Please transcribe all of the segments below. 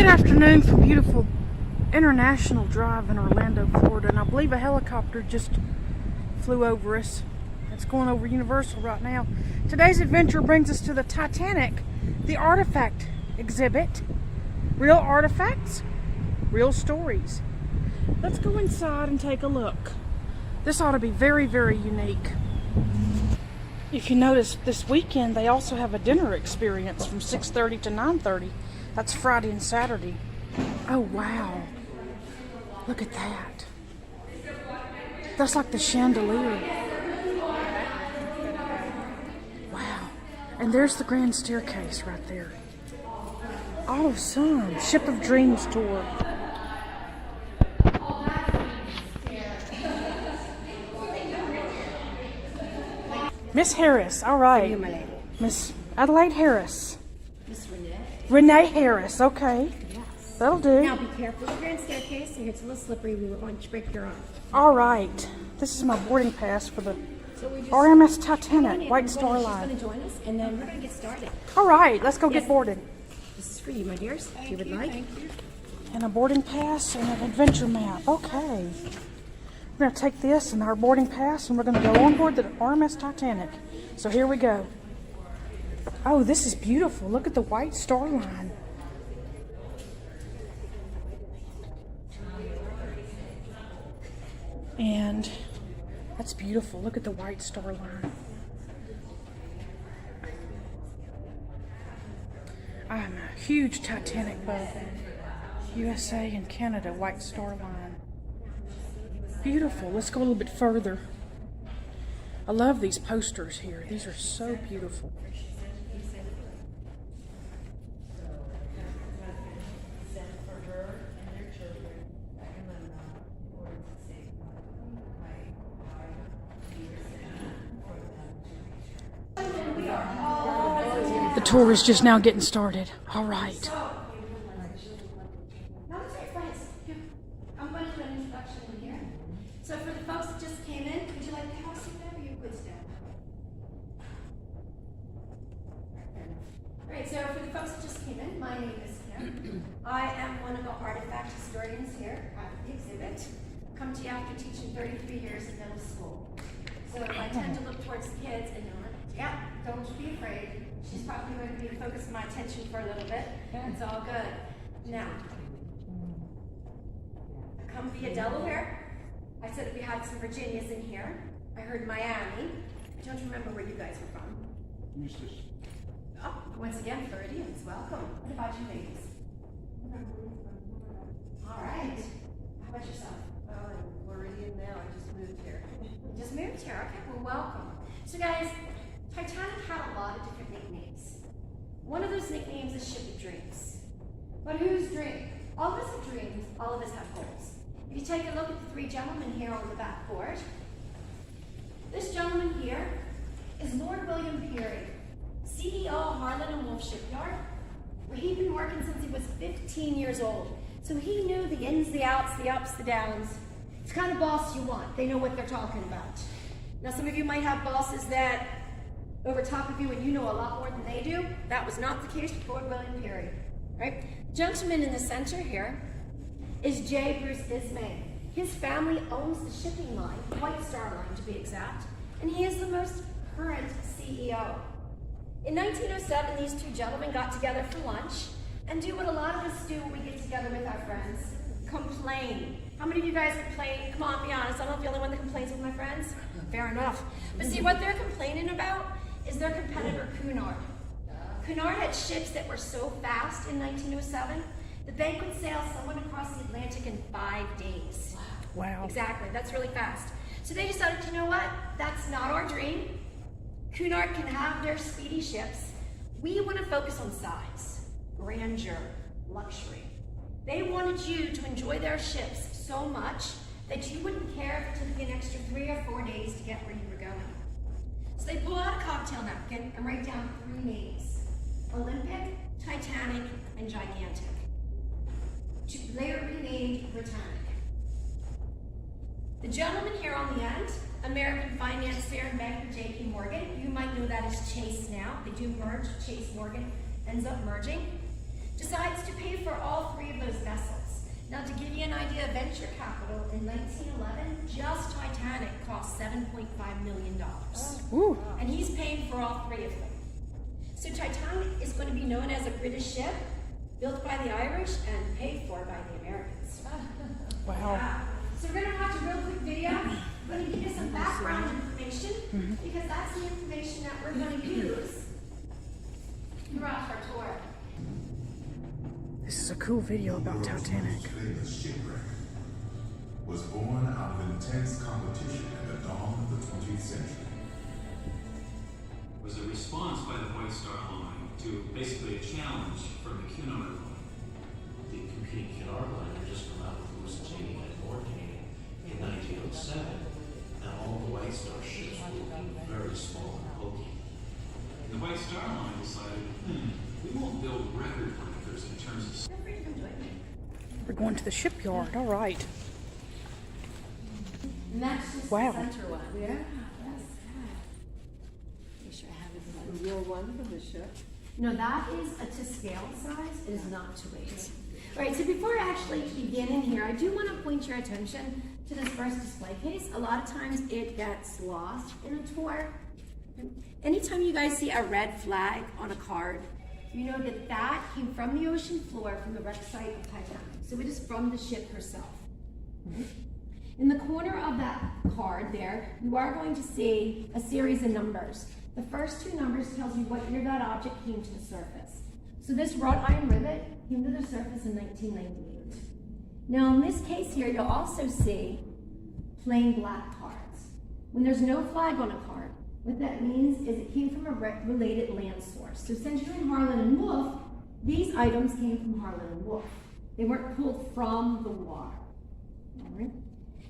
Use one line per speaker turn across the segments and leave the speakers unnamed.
Good afternoon from beautiful International Drive in Orlando, Florida, and I believe a helicopter just flew over us. It's going over Universal right now. Today's adventure brings us to the Titanic, the artifact exhibit. Real artifacts, real stories. Let's go inside and take a look. This ought to be very, very unique. If you notice, this weekend they also have a dinner experience from 6:30 to 9:30. That's Friday and Saturday. Oh, wow. Look at that. That's like the chandelier. Wow. And there's the grand staircase right there. Awesome. Ship of Dreams tour. Miss Harris. All right. Miss Adelaide Harris.
Miss Renee.
Renee Harris. Okay.
Yes.
That'll do.
Now be careful of the grand staircase. Here it's a little slippery. We won't want you to break your arm.
All right. This is my boarding pass for the
So we just
RMS Titanic, White Star
She's
Line.
going to join us, and then we're going to get started.
All right. Let's go get
Yes.
boarded.
This is for you, my dears, if you would like.
Thank you. And a boarding pass and an adventure map. Okay. We're going to take this and our boarding pass and we're going to go on board the RMS Titanic. So here we go. Oh, this is beautiful. Look at the White Star Line. And that's beautiful. Look at the White Star Line. I'm a huge Titanic buff. USA and Canada, White Star Line. Beautiful. Let's go a little bit further. I love these posters here. These are so beautiful. The tour is just now getting started. All right.
Now let's say friends. I'm going to do an introduction in here. So for the folks that just came in, would you like to have a seat there or you could stand? Great, so for the folks that just came in, my name is Kim. I am one of the artifact historians here at the exhibit. Come to you after teaching 33 years in middle school. So I tend to look towards the kids and you're like, yeah, don't be afraid. She's probably going to be the focus of my attention for a little bit. It's all good. Now, I come via Delaware. I said that we had some Virginias in here. I heard Miami. I don't remember where you guys were from. Oh, once again, Floridians, welcome. What about you ladies? All right. How about yourself?
Oh, I'm Floridian now. I just moved here.
You just moved here. Okay, well, welcome. So, guys, Titanic had a lot of different nicknames. One of those nicknames is Ship of Dreams. But whose dream? All of us have dreams. All of us have goals. If you take a look at the three gentlemen here on the backboard, this gentleman here is Lord William Peary, CEO of Harlan and Wolff Shipyard, where he'd been working since he was 15 years old. So he knew the ins, the outs, the ups, the downs. It's the kind of boss you want. They know what they're talking about. Now, some of you might have bosses that over top of you and you know a lot more than they do. That was not the case with Lord William Peary, right? Gentleman in the center here is J. Bruce Ismay. His family owns the shipping line, White Star Line to be exact, and he is the most current CEO. In 1907, these two gentlemen got together for lunch and do what a lot of us do when we get together with our friends, complain. How many of you guys complain? Come on, be honest. I'm not the only one that complains with my friends. Fair enough. But see, what they're complaining about is their competitor, Cunard. Cunard had ships that were so fast in 1907 that they could sail someone across the Atlantic in 5 days.
Wow.
Exactly, that's really fast. So they decided, you know what? That's not our dream. Cunard can have their speedy ships. We want to focus on size, grandeur, luxury. They wanted you to enjoy their ships so much that you wouldn't care if it took you an extra 3 or 4 days to get where you were going. So they pull out a cocktail napkin and write down 3 names: Olympic, Titanic, and Gigantic. Later renamed Britannic. The gentleman here on the end, American financier and banker J.P. Morgan, you might know that as Chase now. They do merge. Chase Morgan ends up merging. Decides to pay for all 3 Now, to give you an idea of venture capital, in 1911, just Titanic cost $7.5 million.
Ooh.
And he's paying for all three of them. So Titanic is going to be known as a British ship, built by the Irish and paid for by the Americans.
Wow.
Yeah. So we're going to watch a real quick video. I'm going to give you some background information, because that's the information that we're going to use throughout our tour.
This is a cool video about Titanic.
Famous shipwreck was born out of intense competition at the dawn of the 20th century.
It was a response by the White Star Line to basically a challenge from the Cunard Line.
The competing Cunard Line had just come out with Lusitania and Mauritania in 1907. Now all the White Star ships were looking very small and bulky.
And the White Star Line decided, we won't build record breakers in terms of
Feel free to come join me.
We're going to the shipyard. All right.
And that's just
Wow.
the center one. Yeah. Yes. Make sure I have it.
The real one for the ship.
No, that is a to scale size. It is not to weight. All right, so before I actually begin in here, I do want to point your attention to this first display case. A lot of times it gets lost in a tour. Anytime you guys see a red flag on a card, you know that that came from the ocean floor from the wreck site of Titanic. So it is from the ship herself. In the corner of that card there, you are going to see a series of numbers. The first two numbers tells you what year that object came to the surface. So this wrought iron rivet came to the surface in 1998. Now in this case here, you'll also see plain black cards. When there's no flag on a card, what that means is it came from a related land source. So since you're in Harlan and Wolff, these items came from Harlan and Wolff. They weren't pulled from the water. All right?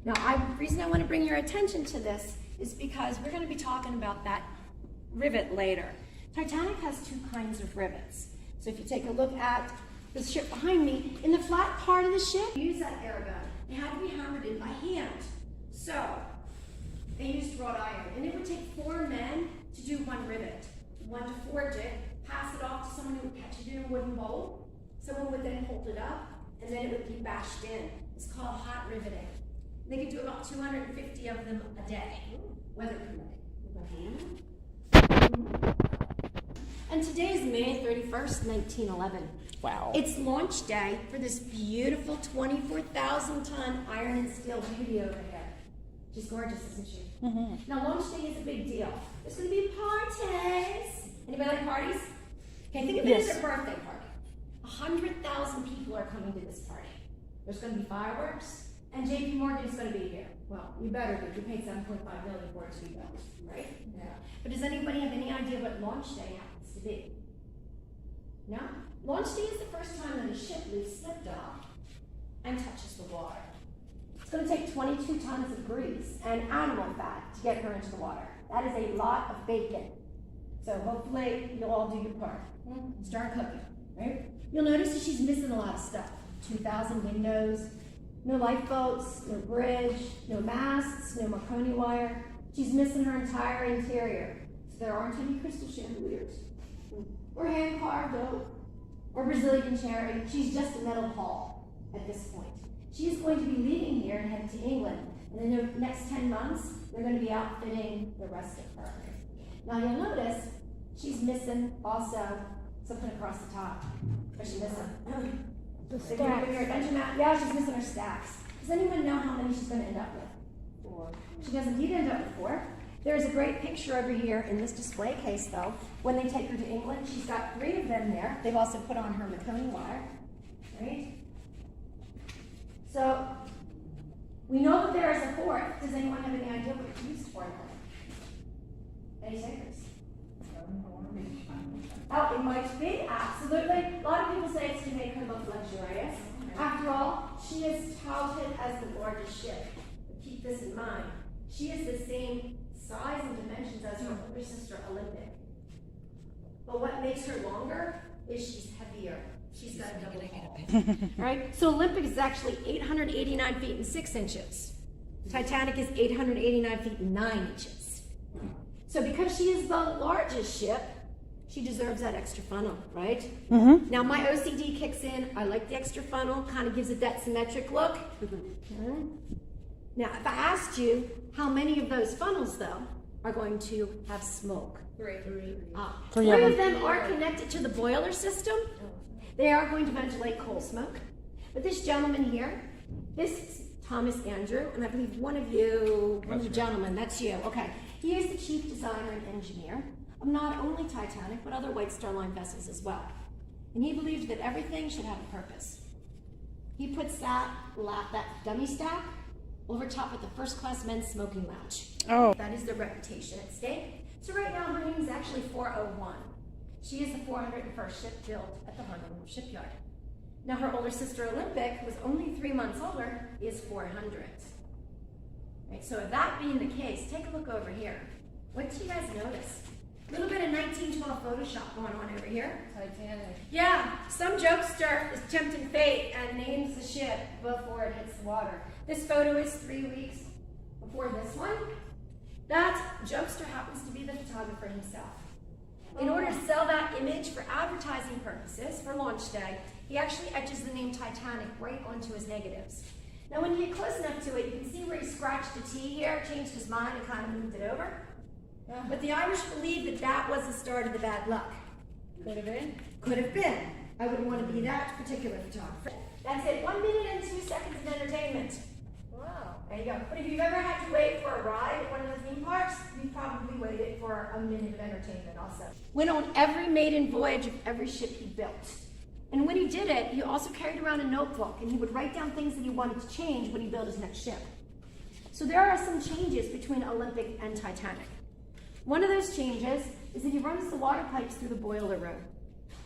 Now, the reason I want to bring your attention to this is because we're going to be talking about that rivet later. Titanic has two kinds of rivets. So if you take a look at the ship behind me, in the flat part of the ship, use that air gun. It had to be hammered in by hand. So they used wrought iron, and it would take 4 men to do one rivet. One to forge it, pass it off to someone who would catch it in a wooden bowl. Someone would then hold it up, and then it would be bashed in. It's called hot riveting. They could do about 250 of them a day, weather permitting. And today is May 31st, 1911.
Wow.
It's launch day for this beautiful 24,000-ton iron and steel beauty over here. She's gorgeous, isn't she? Now, launch day is a big deal. There's going to be parties. Anybody like parties? Okay, think of it as a birthday party. 100,000 people are coming to this party. There's going to be fireworks, and JP Morgan is going to be here. Well, you better be. You paid $7.5 million for it to be built, right? Yeah. But does anybody have any idea what launch day happens to be? No? Launch day is the first time that a ship leaves liftoff and touches the water. It's going to take 22 tons of grease and animal fat to get her into the water. That is a lot of bacon. So hopefully you'll all do your part. Start cooking, right? You'll notice that she's missing a lot of stuff. 2,000 windows, no lifeboats, no bridge, no masts, no Marconi wire. She's missing her entire interior. So there aren't any crystal chandeliers, or hand-carved oak, or Brazilian cherry. She's just a metal hull at this point. She is going to be leaving here and heading to England. And in the next 10 months, they're going to be outfitting the rest of her. Now you'll notice she's missing also something across the top. What's she missing? The stacks. Yeah, she's missing her stacks. Does anyone know how many she's going to end up with? 4. She does indeed end up with 4. There's a great picture over here in this display case, though. When they take her to England, she's got 3 of them there. They've also put on her Marconi wire, right? So we know that there is a 4th. Does anyone have any idea what it's used for now? Any takers? Oh, it might be, absolutely. A lot of people say it's to make her look luxurious. After all, she is touted as the largest ship. But keep this in mind. She is the same size and dimensions as her older sister, Olympic. But what makes her longer is she's heavier. She's got a double hull. Right? So Olympic is actually 889 feet and 6 inches. Titanic is 889 feet and 9 inches. So because she is the largest ship, She deserves that extra funnel, right?
Mm-hmm.
Now my OCD kicks in. I like the extra funnel, kind of gives it that symmetric look. Now, if I asked you how many of those funnels, though, are going to have smoke?
Three.
Three of them are connected to the boiler system. They are going to ventilate coal smoke. But this gentleman here, this is Thomas Andrew, and I believe one of the gentlemen, that's you. Okay. He is the chief designer and engineer of not only Titanic, but other White Star Line vessels as well. And he believes that everything should have a purpose. He puts that dummy stack over top of the first class men's smoking lounge.
Oh.
That is their reputation at stake. So right now her name is actually 401. She is the 401st ship built at the Honolulu shipyard. Now her older sister Olympic, who was only 3 months older, is 400. Right, so that being the case, take a look over here. What do you guys notice? A little bit of 1912 Photoshop going on over here.
Titanic.
Yeah, some jokester is tempting fate and names the ship before it hits the water. This photo is 3 weeks before this one. That jokester happens to be the photographer himself. In order to sell that image for advertising purposes for launch day, he actually etches the name Titanic right onto his negatives. Now when you get close enough to it, you can see where he scratched the T here, changed his mind, and kind of moved it over. But the Irish believe that that was the start of the bad luck.
Could have been.
Could have been. I wouldn't want to be that particular photographer. That's it. 1 minute and 2 seconds of entertainment.
Wow.
There you go. But if you've ever had to wait for a ride at one of the theme parks, you probably waited for a minute of entertainment also. Went on every maiden voyage of every ship he built. And when he did it, he also carried around a notebook, and he would write down things that he wanted to change when he built his next ship. So there are some changes between Olympic and Titanic. One of those changes is that he runs the water pipes through the boiler room.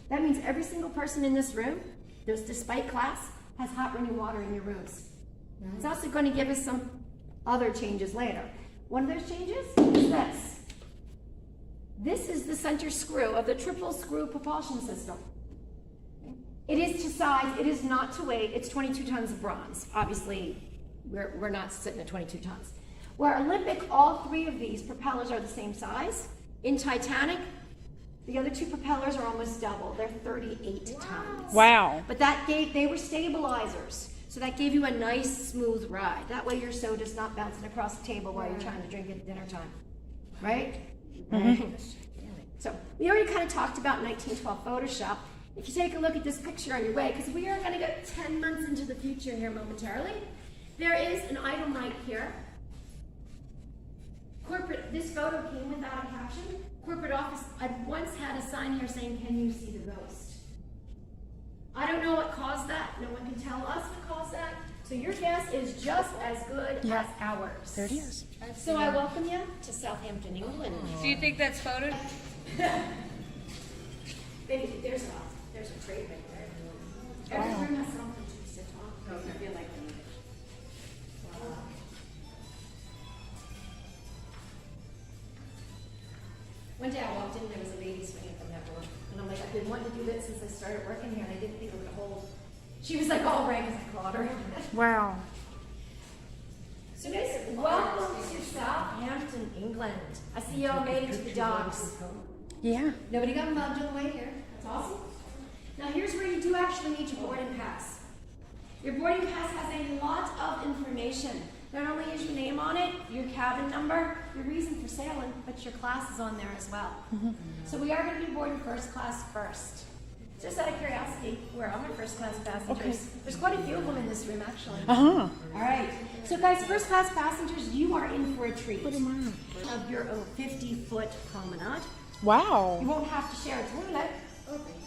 That means every single person in this room, despite class, has hot running water in your rooms. It's also going to give us some other changes later. One of those changes is this. This is the center screw of the triple screw propulsion system. It is to size, it is not to weight, it's 22 tons of bronze. Obviously, we're not sitting at 22 tons. Where Olympic, all 3 of these propellers are the same size. In Titanic, the other 2 propellers are almost double. They're 38 tons.
Wow.
But they were stabilizers. So that gave you a nice, smooth ride. That way your soda's not bouncing across the table while you're trying to drink it at dinner time. Right? Mm-hmm. So we already kind of talked about 1912 Photoshop. If you take a look at this picture on your way, because we are going to get 10 months into the future here momentarily, there is an item right here. This photo came without a caption. Corporate office, I once had a sign here saying, "Can you see the ghost?" I don't know what caused that. No one can tell us what caused that. So your guess is just as good as ours.
There it is.
So I welcome you to Southampton, England.
Do you think that's photo?
Baby, there's a crate right there. Every room has something to sit on. I feel like they need it. Wow. One day I walked in, there was a lady swinging from that door. And I'm like, I've been wanting to do this since I started working here, and I didn't think it would hold. She was like all rank as I called her.
Wow.
So guys, welcome to Southampton, England. I see y'all made it to the docks.
Yeah.
Nobody got mugged on the way here. That's awesome. Now here's where you do actually need your boarding pass. Your boarding pass has a lot of information. Not only is your name on it, your cabin number, your reason for sailing, but your class is on there as well. Mm-hmm. So we are going to be boarding first class first. Just out of curiosity, where are my first class passengers? Okay. There's quite a few of them in this room, actually.
Uh-huh.
All right. So guys, first class passengers, you are in for a treat. What am I? Of your 50-foot promenade.
Wow.
You won't have to share a toilet.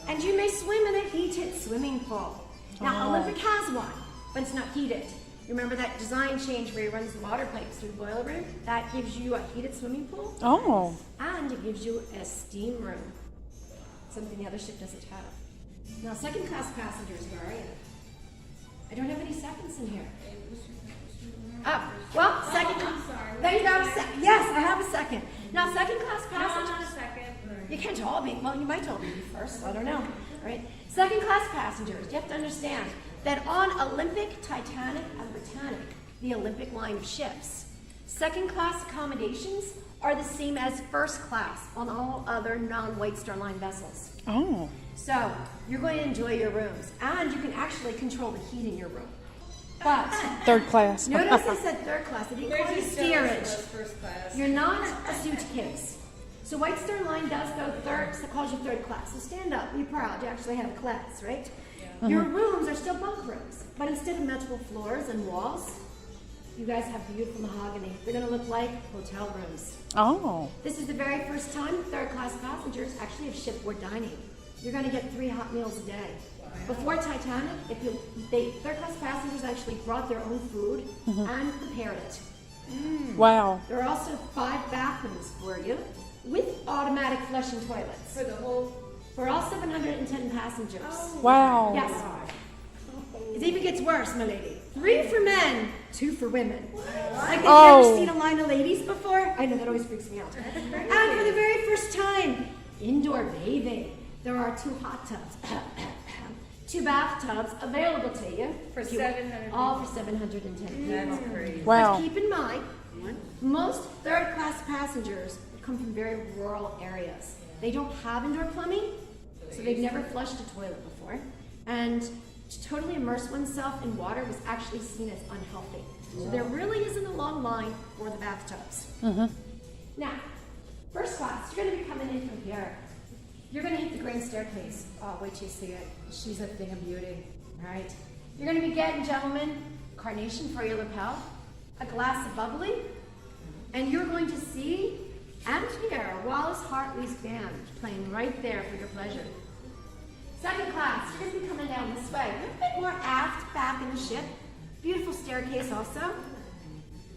And you may swim in a heated swimming pool. Now, Olympic has one, but it's not heated. Remember that design change where he runs the water pipes through the boiler room? That gives you a heated swimming pool.
Oh.
And it gives you a steam room. Something the other ship doesn't have. Now, second class passengers, where are you? I don't have any seconds in here. Oh, well, second. There you go. Yes, I have a second. Now, second class passengers.
Not a second.
You can't all be. Well, you might all be first. I don't know. All right. Second class passengers. You have to understand that on Olympic, Titanic, and Britannic, the Olympic line of ships, second class accommodations are the same as first class on all other non-White Star Line vessels.
Oh.
So you're going to enjoy your rooms, and you can actually control the heat in your room. But
Third class.
notice I said third class. I didn't call you steerage.
First class.
You're not a suitcase. So White Star Line does go third, so it calls you third class. So stand up, be proud. You actually have a class, right?
Yeah.
Your rooms are still bunk rooms, but instead of multiple floors and walls, you guys have beautiful mahogany. They're going to look like hotel rooms.
Oh.
This is the very first time third class passengers actually have shipboard dining. You're going to get 3 hot meals a day. Before Titanic, third class passengers actually brought their own food and prepared it.
Wow.
There are also 5 bathrooms for you with automatic flushing toilets
For the whole.
for all 710 passengers.
Wow.
Yes. It even gets worse, my lady. 3 for men, 2 for women. Like they've never seen a line of ladies before. I know, that always freaks me out. And for the very first time, indoor bathing. There are 2 hot tubs, 2 bathtubs available to you.
For 700
All for 710 people.
That's crazy.
Wow.
But keep in mind, most third class passengers come from very rural areas. They don't have indoor plumbing, so they've never flushed a toilet before. And to totally immerse oneself in water was actually seen as unhealthy. So there really isn't a long line for the bathtubs. Now, first class, you're going to be coming in from here. You're going to hit the grand staircase. Oh, wait till you see it. She's a thing of beauty, all right? You're going to be getting, gentlemen, carnation for your lapel, a glass of bubbly, and you're going to see and hear Wallace Hartley's band playing right there for your pleasure. Second class, you're going to be coming down this way. A little bit more aft, back in the ship. Beautiful staircase also.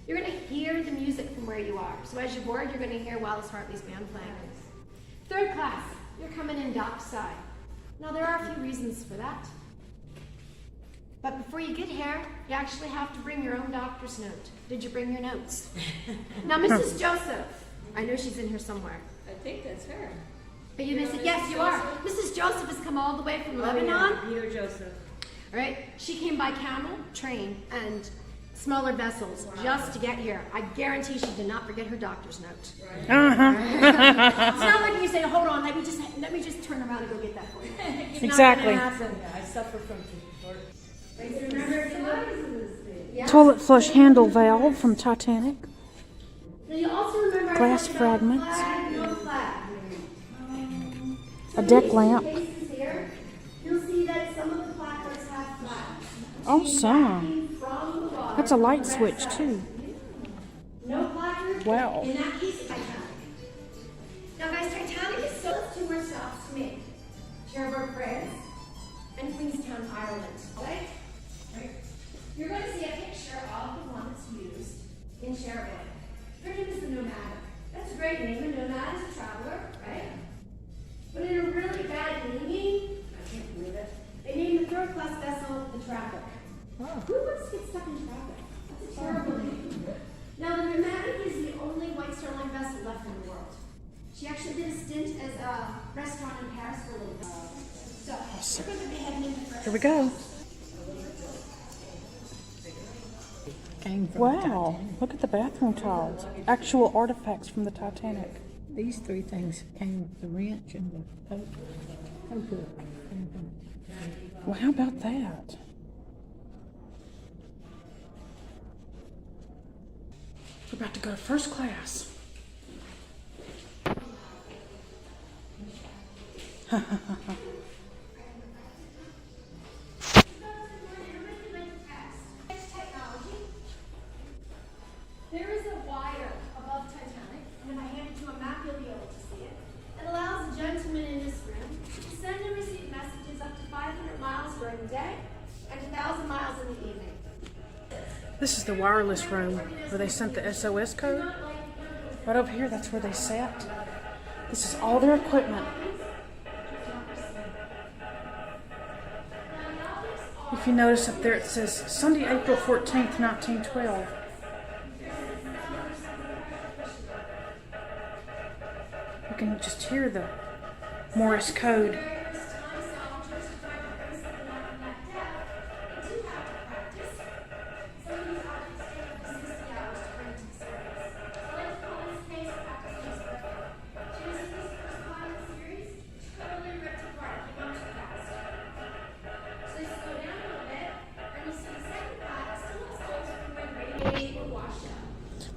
You're going to hear the music from where you are. So as you're bored, you're going to hear Wallace Hartley's band playing. Third class, you're coming in dock side. Now there are a few reasons for that. But before you get here, you actually have to bring your own doctor's note. Did you bring your notes? Now Mrs. Joseph, I know she's in here somewhere.
I think that's her.
Are you Mrs. Yes, you are. Mrs. Joseph has come all the way from Lebanon.
Peter Joseph.
All right, she came by camel, train, and smaller vessels just to get here. I guarantee she did not forget her doctor's note. It's not like you say, "Hold on, let me just turn around and go get that for you." It's
Exactly.
not gonna happen.
Yeah, I suffer from short.
Yes.
Toilet flush handle valve from Titanic.
Now you also remember
Glass
I said
fragments.
No flag, no flag.
A deck lamp.
Cases here, you'll see that some of the placards have flags.
Awesome.
From the water.
That's a light switch too.
No placard.
Wow.
In that case, Titanic. Now, guys, Titanic is still 2 more stops to make. Cherbourg, France, and Queenstown, Ireland. Right? You're going to see a picture of the one that's used in Cherbourg. Her name is the Nomad. That's a great name. A nomad is a traveler, right? But in a really bad naming, I can't believe it, they named the third class vessel the Traffic. Who wants to get stuck in traffic? That's a terrible name. Now, the Nomadic is the only White Star Line vessel left in the world. She actually did a stint as a restaurant in Paris for a little bit. So, we're going to be heading into France.
Here we go.
Came from
Wow. Look at the bathroom tiles. Actual artifacts from the Titanic.
These 3 things came, the wrench and the hook.
Well, how about that? We're about to go to first class.
There is a wire above Titanic, and if I hand it to a map, you'll be able to see it. It allows a gentleman in this room to send and receive messages up to 500 miles during the day and 1,000 miles in the evening.
This is the wireless room where they sent the SOS code. Right over here, that's where they sat. This is all their equipment. If you notice up there, it says Sunday, April 14th, 1912. You can just hear the Morse code.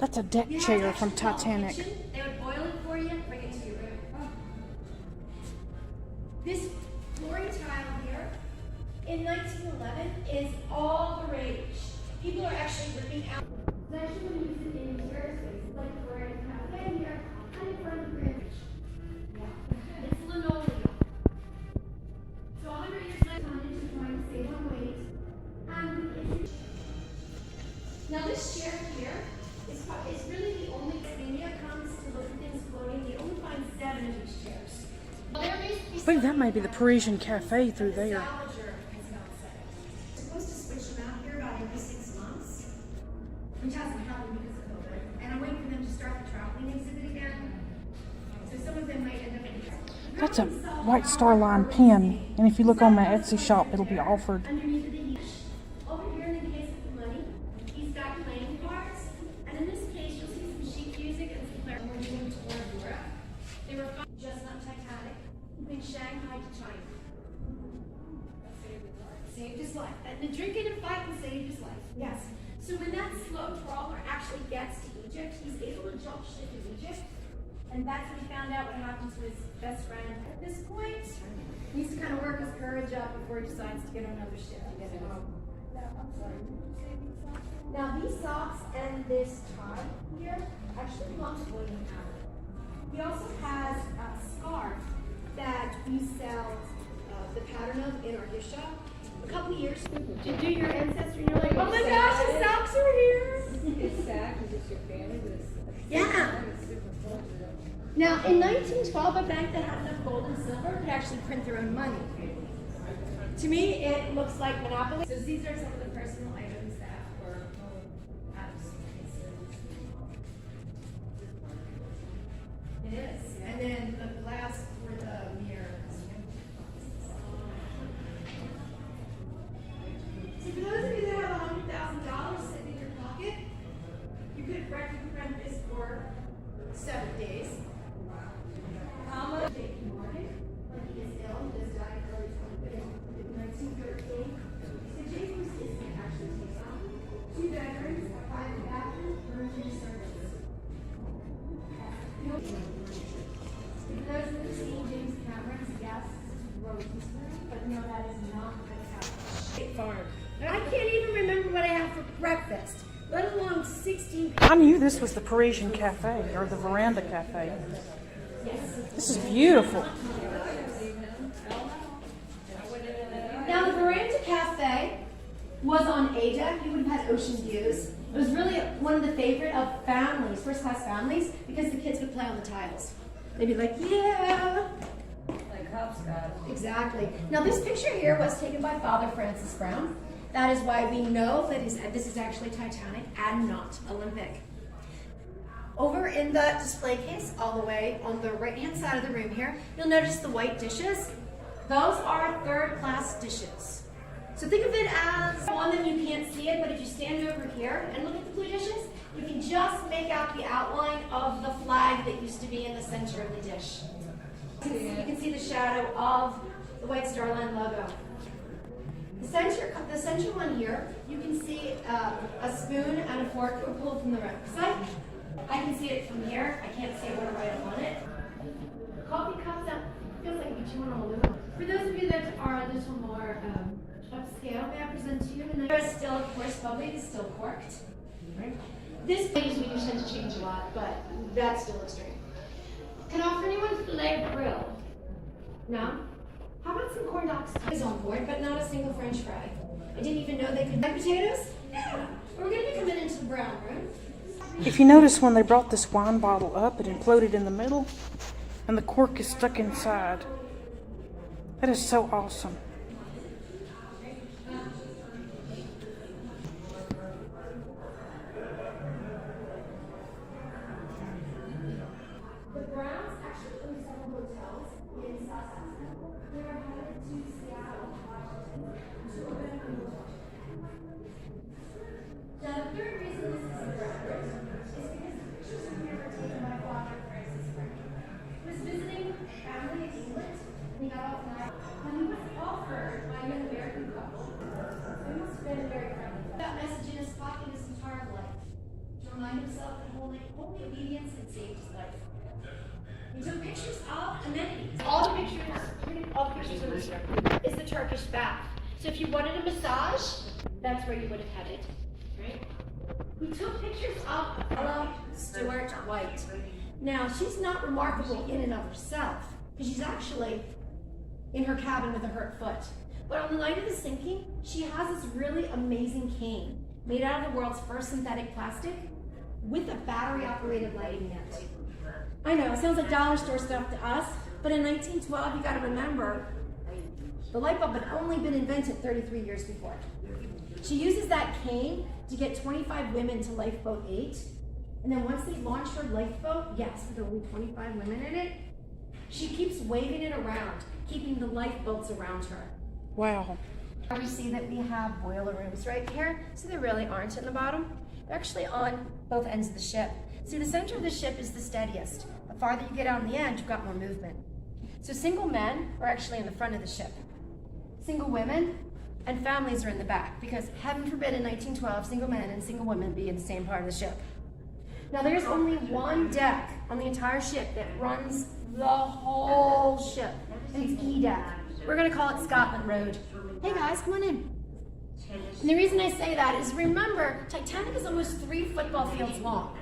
That's a deck
You had
chair
extra
from
tall
Titanic.
kitchen. They would boil it for you, bring it to your room. This flooring tile here in 1911 is all the rage. People are actually ripping out. They actually want to use it in interior spaces, like for a cafe here, and in front of the bridge. Yeah. It's linoleum. So 100 years later, tonnage is trying to save on weight. And now this chair here is really the only Mania comes to look at things floating. They only find 7 of these chairs. Well, there may be
I believe that may be the Parisian Cafe through there.
supposed to switch them out here about every 6 months, which hasn't happened because of COVID. And I'm waiting for them to start the traveling exhibit again. So some of them might end up in.
That's a White Star Line pen, and if you look on my Etsy shop, it'll be offered.
Underneath of the niche. Over here in the case of the money, he's got playing cards. And in this case, you'll see some sheet music and some clarinet moving toward Europe. They were just not Titanic, keeping Shanghai to China. Saved his life. And the drinking and fighting saved his life. Yes. So when that slow trawler actually gets to Egypt, he's able to jump ship to Egypt. And that's when he found out what happened to his best friend. At this point, he needs to kind of work his courage up before he decides to get on another ship to get him home. Now these socks and this tie here actually belong to William Allen. He also has a scarf that we sell the pattern of in our gift shop. A couple years to do your ancestry, and you're like, oh my gosh, his socks are here.
It's sad because it's your family, but it's
Yeah.
it's super cool.
Now, in 1912, a bank that had enough gold and silver could actually print their own money. To me, it looks like Monopoly. So these are some of the personal items that were out of space. It is. And then the glass for the mirror. So for those of you that have $100,000 sitting in your pocket, you could rent this for 7 days. J.P. Morgan, when he is ill, he just died early 1913. So James is actually takes on 2 bedrooms, a private bathroom, emergency services. For those who have seen James Cameron's guest Rose's room, but no, that is not the house. State Farm. I can't even remember what I had for breakfast, let alone 16.
I knew this was the Parisian Cafe, or the Veranda Cafe. This is beautiful.
Now the Veranda Cafe was on Ada. You would have had ocean views. It was really one of the favorite of families, first-class families, because the kids would play on the tiles. They'd be like, yeah.
Like hopscotch.
Exactly. Now this picture here was taken by Father Francis Brown. That is why we know that this is actually Titanic and not Olympic. Over in the display case, all the way on the right-hand side of the room here, you'll notice the white dishes. Those are third-class dishes. So think of it as one that you can't see it, but if you stand over here and look at the blue dishes, you can just make out the outline of the flag that used to be in the center of the dish. You can see the shadow of the White Star Line logo. The center one here, you can see a spoon and a fork that were pulled from the right side. I can see it from here. I can't see it when I write on it. Coffee cups that feels like you chew on aluminum. For those of you that are a little more upscale, may I present to you? And there is still, of course, bubbly. It's still corked. Right. This page we tend to change a lot, but that still looks great. Can I offer anyone filet grill? No? How about some corn dogs? Is on board, but not a single French fry. I didn't even know they could make potatoes. Yeah. We're going to be coming into the brown room.
If you notice, when they brought this wine bottle up, it imploded in the middle, and the cork is stuck inside. That is so awesome.
The Browns actually own several hotels in South Africa. They are headed to Seattle, Washington, to open a new Washington. Now, the third reason this is a brown room is because the pictures in here were taken by Father Francis Brown. He was visiting family in England, and he got off night. When he was off complete obedience and saved his life. He took pictures of amenities. All the pictures in the ship is the Turkish bath. So if you wanted a massage, that's where you would have had it, right? He took pictures of fellow Stuart White. Now, she's not remarkable in and of herself, because she's actually in her cabin with a hurt foot. But on the night of the sinking, she has this really amazing cane made out of the world's first synthetic plastic with a battery-operated lighting net. I know, it sounds like dollar store stuff to us, but in 1912, you gotta remember, the light bulb had only been invented 33 years before. She uses that cane to get 25 women to Lifeboat 8, and then once they launch her lifeboat, yes, with only 25 women in it, she keeps waving it around, keeping the lifeboats around her.
Wow.
We see that we have boiler rooms right here, so they really aren't in the bottom. They're actually on both ends of the ship. See, the center of the ship is the steadiest. The farther you get out on the end, you've got more movement. So single men are actually in the front of the ship. Single women and families are in the back, because heaven forbid in 1912, single men and single women be in the same part of the ship. Now there's only one deck on the entire ship that runs the whole ship, and it's E deck. We're gonna call it Scotland Road. Hey guys, come on in. And the reason I say that is, remember, Titanic is almost 3 football fields long.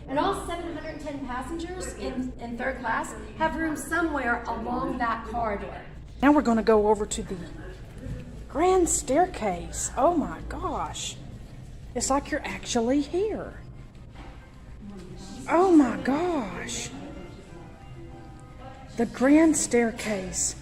And all 710 passengers in third class have room somewhere along that corridor.
Now we're going to go over to the grand staircase. Oh my gosh. It's like you're actually here. Oh my gosh. The grand staircase.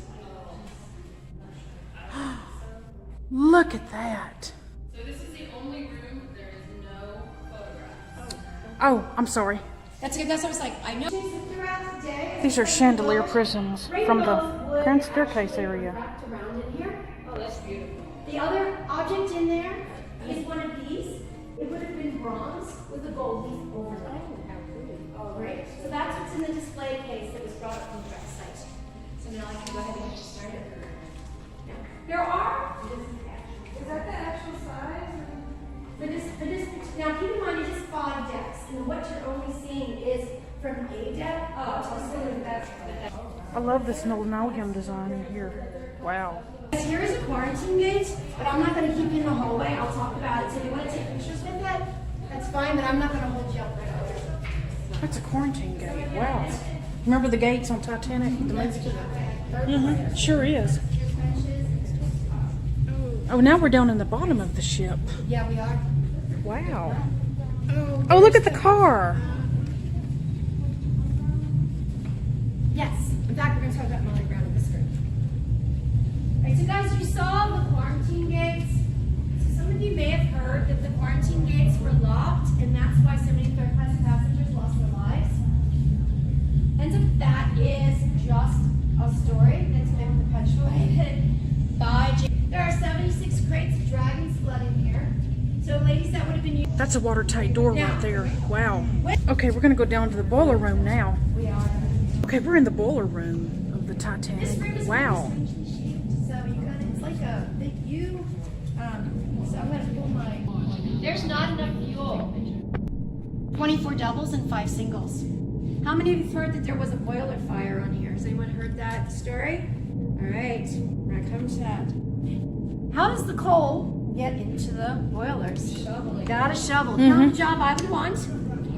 Look at that.
So this is the only room there is no photographs.
Oh, I'm sorry.
That's good. That's what I was like. I know. Throughout the day,
These are chandelier prisms from the grand staircase area.
wrapped around in here.
Oh, that's beautiful.
The other object in there is one of these. It would have been bronze with a gold leaf overlay. Oh, great. So that's what's in the display case that was brought up from the website. So now I can go ahead and get you started. There are.
Is that the actual size?
For this, now keep in mind it is 5 decks, and what you're only seeing is from A deck to that's.
I love this linoleum design in here. Wow.
Here is a quarantine gate, but I'm not going to keep you in the hallway. I'll talk about it. So if you want to take pictures with it, that's fine, but I'm not going to hold you up right now.
That's a quarantine gate. Wow. Remember the gates on Titanic? The movie? Mm-hmm. Sure is. Oh, now we're down in the bottom of the ship.
Yeah, we are.
Wow. Oh, look at the car.
Yes. In fact, we're going to talk about Molly Brown in this room. All right, so guys, you saw the quarantine gates. So some of you may have heard that the quarantine gates were locked, and that's why so many third-class passengers lost their lives. Ends up that is just a story that's been perpetuated by James. There are 76 crates of dragon's blood in here. So ladies, that would have been used.
That's a watertight door right there. Wow. Okay, we're going to go down to the boiler room now.
We are.
Okay, we're in the boiler room of the
This room
Titanic.
is
Wow.
really shaped, so you got it's like a big U. So I'm gonna pull my. There's not enough fuel. 24 doubles and 5 singles. How many of you have heard that there was a boiler fire on here? Has anyone heard that story? All right, we're gonna come to that. How does the coal get into the boilers?
Shoveling.
Got a shovel. Not a job I would want.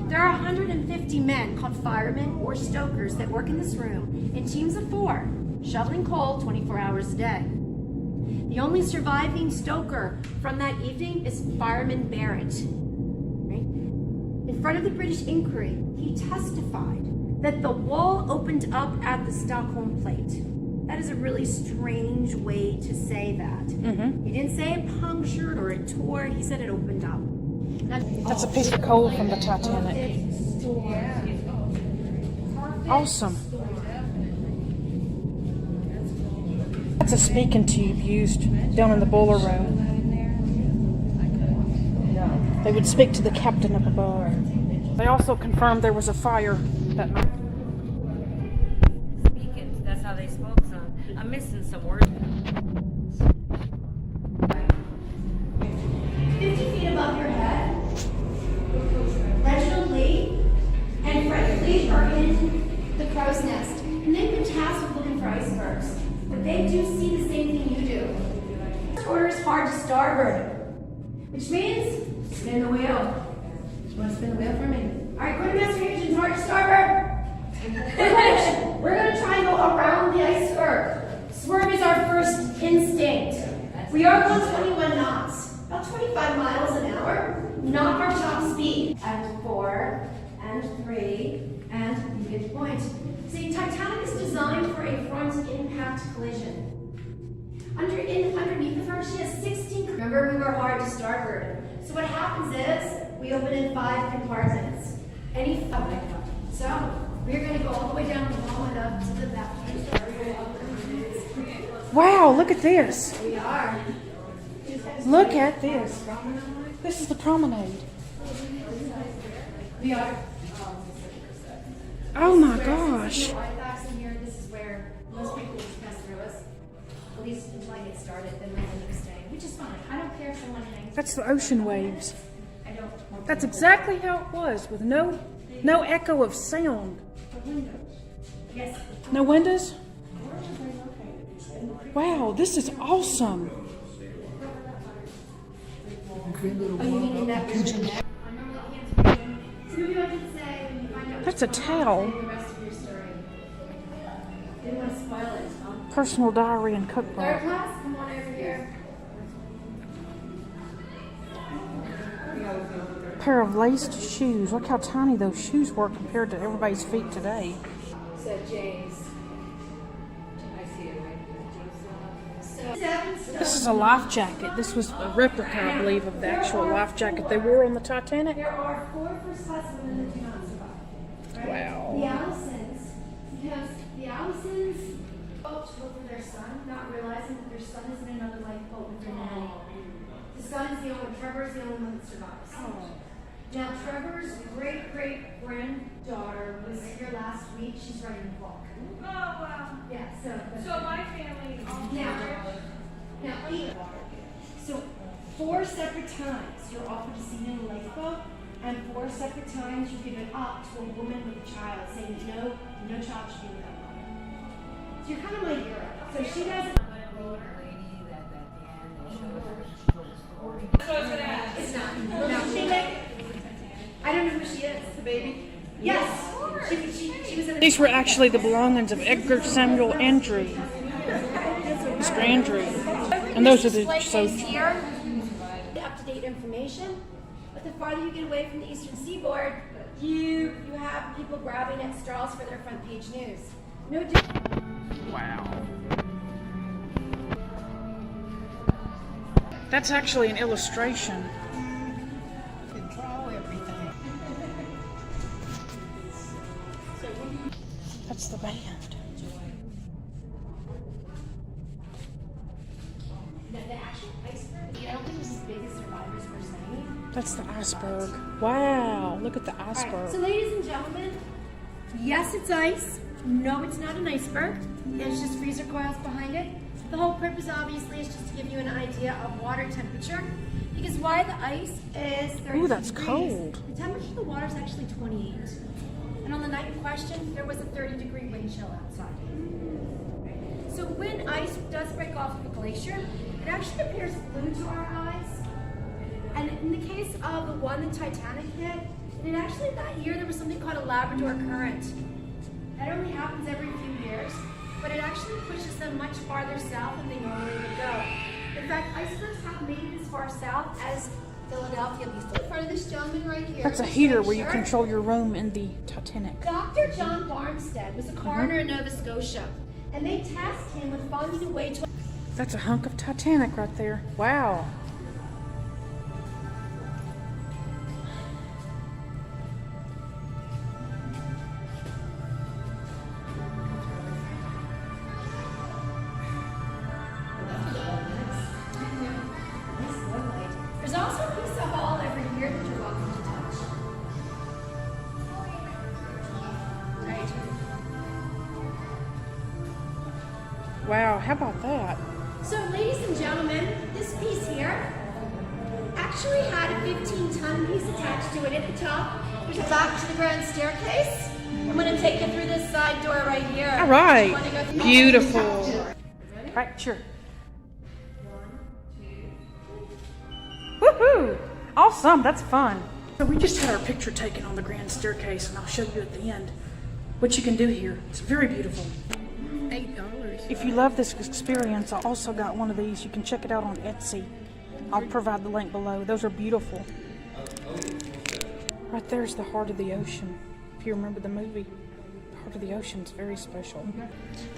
There are 150 men called firemen or stokers that work in this room in teams of 4, shoveling coal 24 hours a day. The only surviving stoker from that evening is Fireman Barrett. Right? In front of the British Inquiry, he testified that the wall opened up at the Stockholm Plate. That is a really strange way to say that. He didn't say it punctured or it tore, he said it opened up.
That's a piece of coal from the Titanic. Awesome. That's a speaking tube used down in the boiler room. They would speak to the captain up above. They also confirmed there was a fire that night.
Speaking, that's how they spoke some. I'm missing some words.
50 feet above your head, Reginald Lee but they do see the same thing you do. First order is hard to starboard, which means spin the wheel. You want to spin the wheel for me? All right, quartermaster engines, hard to starboard. We're going to try and go around the iceberg. Swerve is our first instinct. We are going 21 knots, about 25 miles an hour. Not our top speed. And 4, and 3, and you get the point. See, Titanic is designed for a front impact collision. Underneath of her, she has 16. Remember, we were hard to starboard. So what happens is, we open in 5 compartments. So, we're going to go all the way down the wall and up to the back.
Wow, look at this.
We are.
Look at this. This is the promenade.
We are.
Oh my gosh.
This is where most people just pass through us. At least until I get started, then they end up staying, which is fine. I don't care if someone hangs.
That's the ocean waves.
I don't.
That's exactly how it was, with no echo of sound.
Yes.
No windows? Wow, this is awesome.
Oh, you mean in that version there? Some of you I did say when you find out
That's a towel.
the rest of your story. Didn't want to spoil it, huh?
Personal diary and
Third
cookbook.
class, come on over here.
Pair of laced shoes. Look how tiny those shoes were compared to everybody's feet today.
So James. I see it right here.
This is a life jacket. This was a replica, I believe, of the actual life jacket they wore on the Titanic.
There are 4 first class women that do not survive. Right?
Wow.
The Allisons, because the Allisons boat to look for their son, not realizing that their son is in another lifeboat with their nanny. The son is the only one. Trevor is the only one that survives. Now, Trevor's great-great-granddaughter was here last week. She's writing a book.
Oh wow.
Yeah, so
My family all
now, so 4 separate times you're offered to see in a lifeboat, and 4 separate times you give it up to a woman with a child, saying no child should be with that woman. So you're kind of my hero. So she doesn't. It's not. No, I don't know who she is. The baby? Yes. She was in
These were actually the belongings of Edgar Samuel Andrew. Mr. Andrew. And those are the
here. Up-to-date information. But the farther you get away from the eastern seaboard, you have people grabbing at straws for their front page news. No different.
Wow. That's actually an illustration.
Control everything.
That's the band.
The actual iceberg, I don't think it was as big as survivors were saying.
That's the iceberg. Wow, look at the
Alright,
iceberg.
so ladies and gentlemen, yes, it's ice. No, it's not an iceberg. There's just freezer coils behind it. The whole purpose, obviously, is just to give you an idea of water temperature. Because why the ice is 30
Ooh, that's
degrees,
cold.
the temperature of the water is actually 28. And on the night in question, there was a 30-degree wind chill outside. So when ice does break off of a glacier, it actually appears blue to our eyes. And in the case of the one that Titanic hit, and actually that year there was something called a Labrador current. That only happens every few years, but it actually pushes them much farther south than they normally would go. In fact, icebergs have made it as far south as Philadelphia. In front of this gentleman right here.
That's a heater where you control your room in the Titanic.
Dr. John Barnstead was a coroner in Nova Scotia, and they tasked him with finding a way to.
That's a hunk of Titanic right there. Wow.
There's also a piece of hull every year that you're welcome to touch. Right.
Wow, how about that?
So, ladies and gentlemen, this piece here actually had a 15-ton piece attached to it at the top. There's a back to the grand staircase. I'm going to take you through this side door right here.
All right.
You wanna go through-
Beautiful. right? Sure. Woohoo! Awesome, that's fun. So we just had our picture taken on the grand staircase, and I'll show you at the end what you can do here. It's very beautiful.
$8.
If you love this experience, I also got one of these. You can check it out on Etsy. I'll provide the link below. Those are beautiful. Right there's the heart of the ocean. If you remember the movie, the heart of the ocean is very special.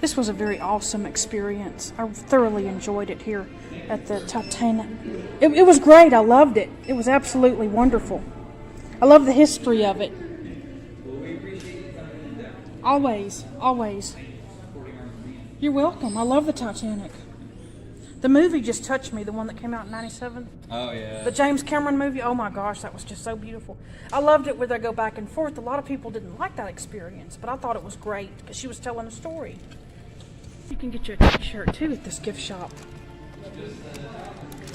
This was a very awesome experience. I thoroughly enjoyed it here at the Titanic. It was great. I loved it. It was absolutely wonderful. I love the history of it. Always, always. You're welcome. I love the Titanic. The movie just touched me, the one that came out in 97.
Oh, yeah.
The James Cameron movie. Oh my gosh, that was just so beautiful. I loved it where they go back and forth. A lot of people didn't like that experience, but I thought it was great because she was telling a story. You can get you a t-shirt too at this gift shop.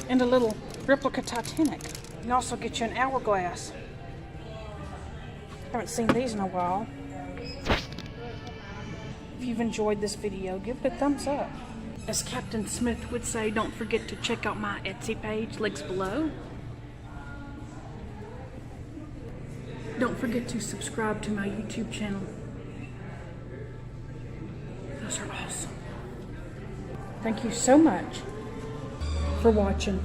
And a little replica Titanic. You can also get you an hourglass. Haven't seen these in a while. If you've enjoyed this video, give it a thumbs up. As Captain Smith would say, don't forget to check out my Etsy page, links below. Don't forget to subscribe to my YouTube channel. Those are awesome. Thank you so much for watching.